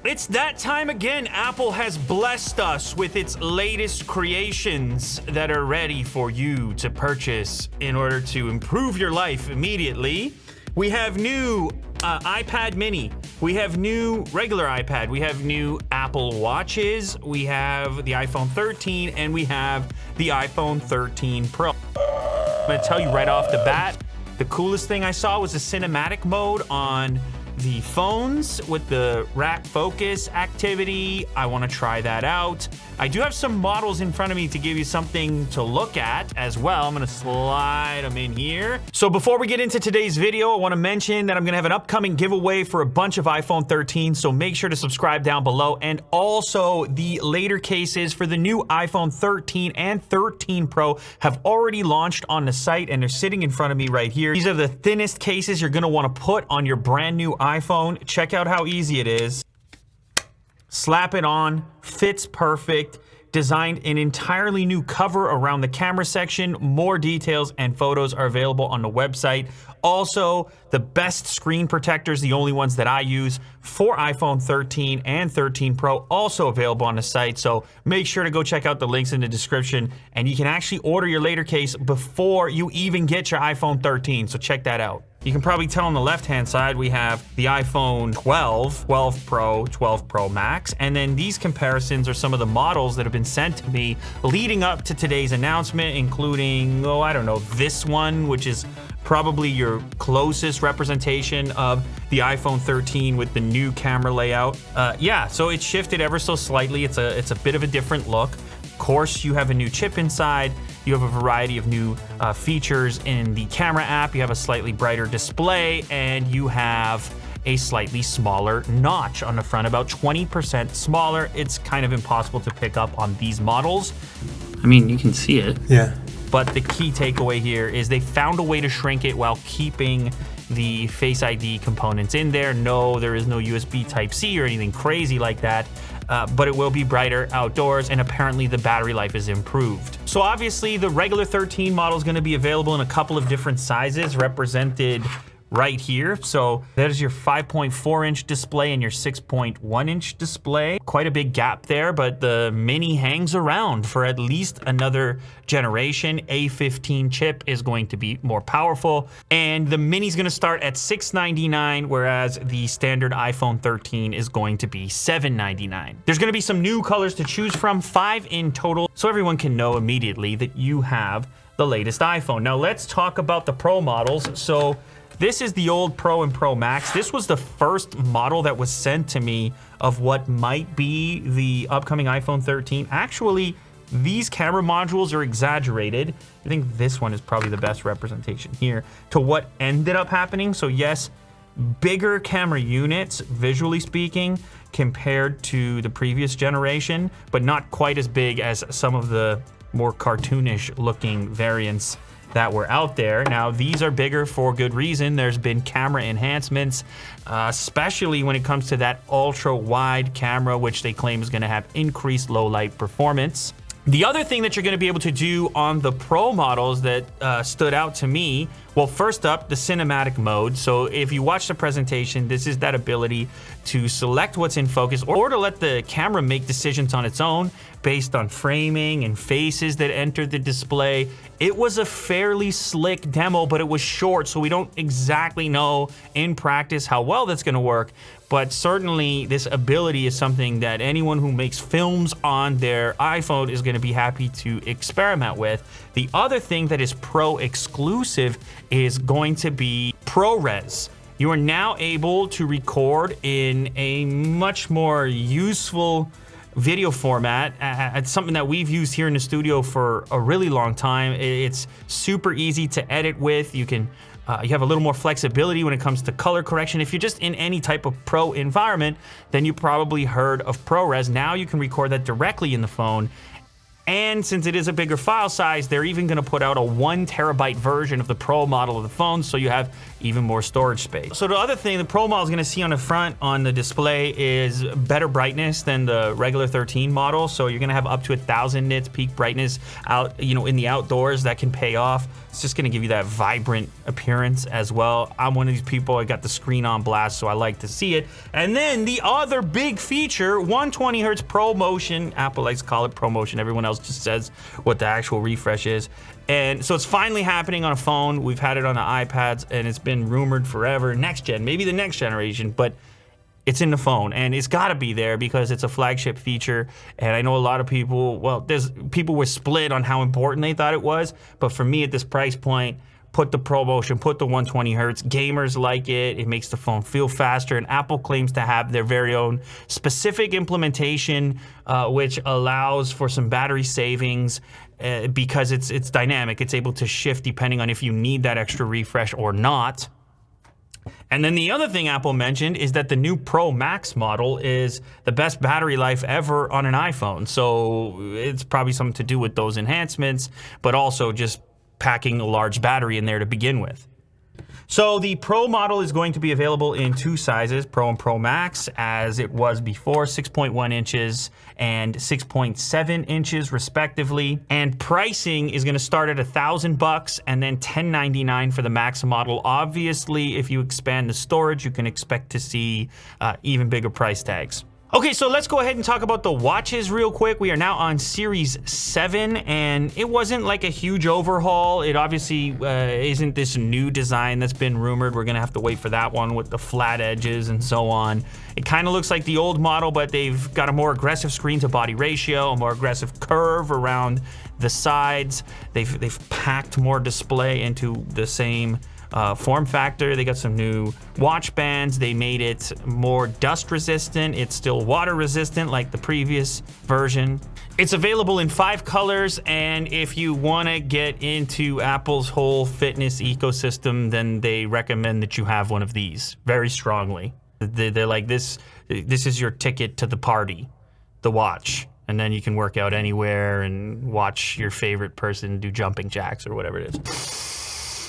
It's that time again. Apple has blessed us with its latest creations that are ready for you to purchase in order to improve your life immediately. We have new iPad mini. We have new regular iPad. We have new Apple Watches. We have the iPhone 13 and we have the iPhone 13 Pro. I'm gonna tell you right off the bat, the coolest thing I saw was the cinematic mode on the phones with the rack focus activity. I want to try that out. I do have some models in front of me to give you something to look at as well. I'm going to slide them in here. So before we get into today's video, I want to mention that I'm going to have an upcoming giveaway for a bunch of iPhone 13. So make sure to subscribe down below. And also the later cases for the new iPhone 13 and 13 Pro have already launched on the site and they're sitting in front of me right here. These are the thinnest cases you're going to want to put on your brand new iPhone. Check out how easy it is. Slap it on, fits perfect, designed an entirely new cover around the camera section. More details and photos are available on the website. Also, the best screen protectors, the only ones that I use for iPhone 13 and 13 Pro, also available on the site. So make sure to go check out the links in the description and you can actually order your later case before you even get your iPhone 13. So check that out. You can probably tell on the left-hand side, we have the iPhone 12, 12 Pro, 12 Pro Max, and then these comparisons are some of the models that have been sent to me leading up to today's announcement, including, oh, I don't know, this one, which is probably your closest representation of the iPhone 13 with the new camera layout. Yeah, so it's shifted ever so slightly. It's a bit of a different look. Of course, you have a new chip inside. You have a variety of new features in the camera app. You have a slightly brighter display, and you have a slightly smaller notch on the front, about 20% smaller. It's kind of impossible to pick up on these models. I mean, you can see it. Yeah. But the key takeaway here is they found a way to shrink it while keeping the Face ID components in there. No, there is no USB Type-C or anything crazy like that. But it will be brighter outdoors, and apparently the battery life is improved. So obviously the regular 13 model is going to be available in a couple of different sizes represented right here. So there's your 5.4-inch display and your 6.1-inch display. Quite a big gap there, but the mini hangs around for at least another generation. A15 chip is going to be more powerful, and the mini is going to start at $699, whereas the standard iPhone 13 is going to be $799. There's going to be some new colors to choose from, 5 in total, so everyone can know immediately that you have the latest iPhone. Now let's talk about the Pro models. So this is the old Pro and Pro Max. This was the first model that was sent to me of what might be the upcoming iPhone 13. Actually, these camera modules are exaggerated. I think this one is probably the best representation here to what ended up happening. So yes, bigger camera units, visually speaking, compared to the previous generation, but not quite as big as some of the more cartoonish looking variants that were out there. Now, these are bigger for good reason. There's been camera enhancements, especially when it comes to that ultra wide camera, which they claim is going to have increased low light performance. The other thing that you're going to be able to do on the Pro models that stood out to me, well, first up, the cinematic mode. So if you watch the presentation, this is that ability to select what's in focus or to let the camera make decisions on its own based on framing and faces that enter the display. It was a fairly slick demo, but it was short, so we don't exactly know in practice how well that's going to work. But certainly this ability is something that anyone who makes films on their iPhone is going to be happy to experiment with. The other thing that is Pro exclusive is going to be ProRes. You are now able to record in a much more useful video format. It's something that we've used here in the studio for a really long time. It's super easy to edit with. You can you have a little more flexibility when it comes to color correction. If you're just in any type of pro environment, then you probably heard of ProRes. Now you can record that directly in the phone, And since it is a bigger file size, they're even going to put out a 1 terabyte version of the Pro model of the phone, so you have even more storage space. So the other thing the Pro model is going to see on the front on the display is better brightness than the regular 13 model. So you're going to have up to 1,000 nits peak brightness out, in the outdoors. That can pay off. It's just going to give you that vibrant appearance as well. I'm one of these people, I got the screen on blast, so I like to see it. And then the other big feature, 120 hertz Pro Motion. Apple likes to call it Pro Motion. Everyone else just says what the actual refresh is. And so it's finally happening on a phone. We've had it on the iPads, and it's been rumored forever. Next gen, maybe the next generation, but it's in the phone, and it's got to be there because it's a flagship feature. And I know a lot of people, well, people were split on how important they thought it was, but for me at this price point, put the Pro Motion, put the 120 hertz. Gamers like it. It makes the phone feel faster, and Apple claims to have their very own specific implementation, which allows for some battery savings because it's dynamic. It's able to shift depending on if you need that extra refresh or not. And then the other thing Apple mentioned is that the new Pro Max model is the best battery life ever on an iPhone. So it's probably something to do with those enhancements, but also just packing a large battery in there to begin with. So the Pro model is going to be available in 2 sizes, Pro and Pro Max, as it was before, 6.1 inches and 6.7 inches respectively. And pricing is going to start at $1,000 and then $1099 for the Max model. Obviously, if you expand the storage, you can expect to see even bigger price tags. Okay, so let's go ahead and talk about the watches real quick. We are now on Series 7, and it wasn't like a huge overhaul. It obviously isn't this new design that's been rumored. We're gonna have to wait for that one with the flat edges and so on. It kind of looks like the old model, but they've got a more aggressive screen-to-body ratio, a more aggressive curve around the sides. They've packed more display into the same form factor. They got some new watch bands. They made it more dust resistant. It's still water resistant like the previous version. It's available in 5 colors, and if you want to get into Apple's whole fitness ecosystem, then they recommend that you have one of these very strongly. They're like, this is your ticket to the party, the watch. And then you can work out anywhere and watch your favorite person do jumping jacks or whatever it is.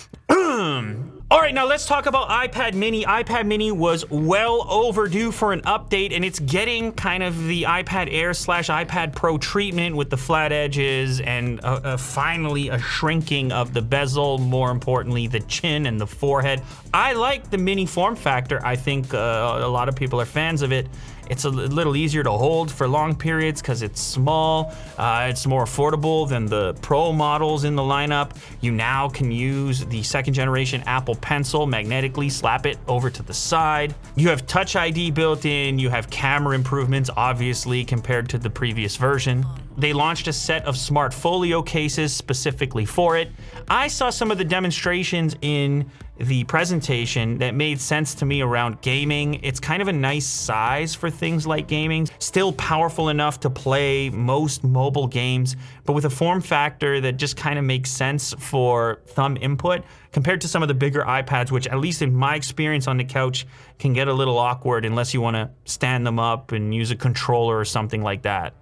All right, now let's talk about iPad mini. iPad mini was well overdue for an update, and it's getting kind of the iPad Air / iPad Pro treatment with the flat edges and finally a shrinking of the bezel, more importantly, the chin and the forehead. I like the mini form factor. I think a lot of people are fans of it. It's a little easier to hold for long periods because it's small. It's more affordable than the Pro models in the lineup. You now can use the 2nd generation Apple Pencil, magnetically slap it over to the side. You have Touch ID built in. You have camera improvements, obviously, compared to the previous version. They launched a set of smart folio cases specifically for it. I saw some of the demonstrations in the presentation that made sense to me around gaming. It's kind of a nice size for things like gaming. Still powerful enough to play most mobile games, but with a form factor that just kind of makes sense for thumb input compared to some of the bigger iPads, which at least in my experience on the couch can get a little awkward unless you want to stand them up and use a controller or something like that.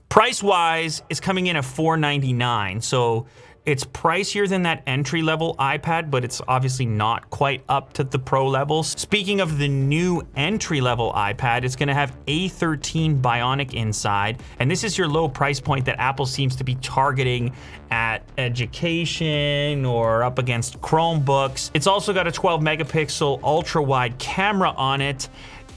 Price-wise, it's coming in at $499, so it's pricier than that entry-level iPad, but it's obviously not quite up to the Pro levels. Speaking of the new entry-level iPad, it's gonna have A13 Bionic inside, and this is your low price point that Apple seems to be targeting at education or up against Chromebooks. It's also got a 12 megapixel ultra-wide camera on it.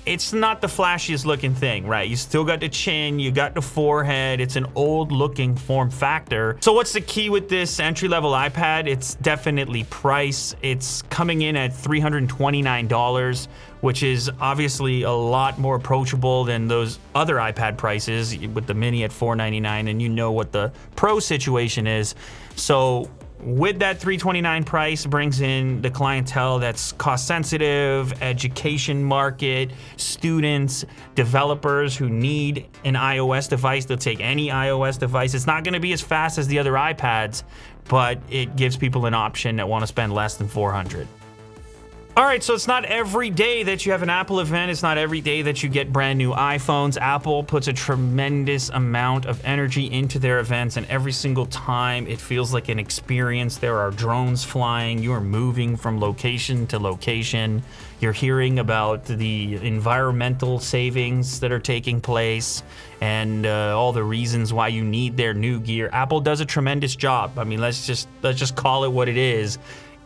It's not the flashiest looking thing, right? You still got the chin, you got the forehead. It's an old looking form factor. So what's the key with this entry-level iPad? It's definitely price. It's coming in at $329, which is obviously a lot more approachable than those other iPad prices with the mini at $499, and you know what the Pro situation is. So with that $329 price brings in the clientele that's cost sensitive, education market, students, developers who need an iOS device. They'll take any iOS device. It's not gonna be as fast as the other iPads, but it gives people an option that wanna spend less than $400. All right, so it's not every day that you have an Apple event. It's not every day that you get brand new iPhones. Apple puts a tremendous amount of energy into their events, and every single time it feels like an experience. There are drones flying. You are moving from location to location. You're hearing about the environmental savings that are taking place and all the reasons why you need their new gear. Apple does a tremendous job. I mean, let's just call it what it is.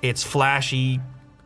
It's flashy.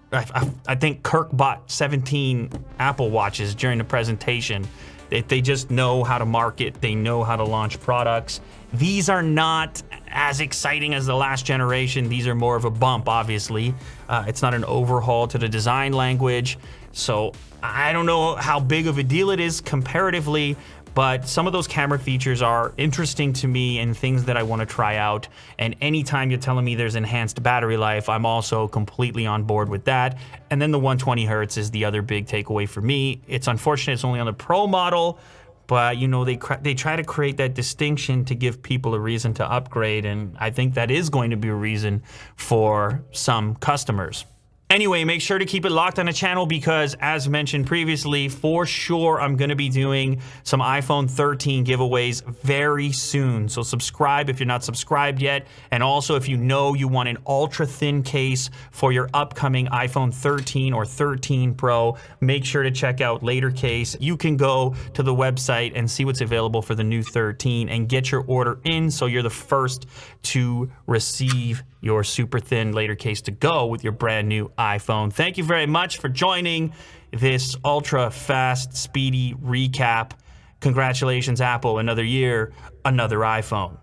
I think Kirk bought 17 Apple Watches during the presentation. They just know how to market. They know how to launch products. These are not as exciting as the last generation. These are more of a bump, obviously. It's not an overhaul to the design language. So I don't know how big of a deal it is comparatively, but some of those camera features are interesting to me and things that I want to try out. And anytime you're telling me there's enhanced battery life, I'm also completely on board with that. And then the 120 hertz is the other big takeaway for me. It's unfortunate it's only on the Pro model, but you know, they try to create that distinction to give people a reason to upgrade, and I think that is going to be a reason for some customers. Anyway, make sure to keep it locked on the channel because, as mentioned previously, for sure I'm going to be doing some iPhone 13 giveaways very soon. So subscribe if you're not subscribed yet. And also, if you know you want an ultra-thin case for your upcoming iPhone 13 or 13 Pro, make sure to check out Later Case. You can go to the website and see what's available for the new 13 and get your order in so you're the first to receive your super thin Later Case to go with your brand new iPhone. Thank you very much for joining this ultra fast, speedy recap. Congratulations, Apple. Another year, another iPhone.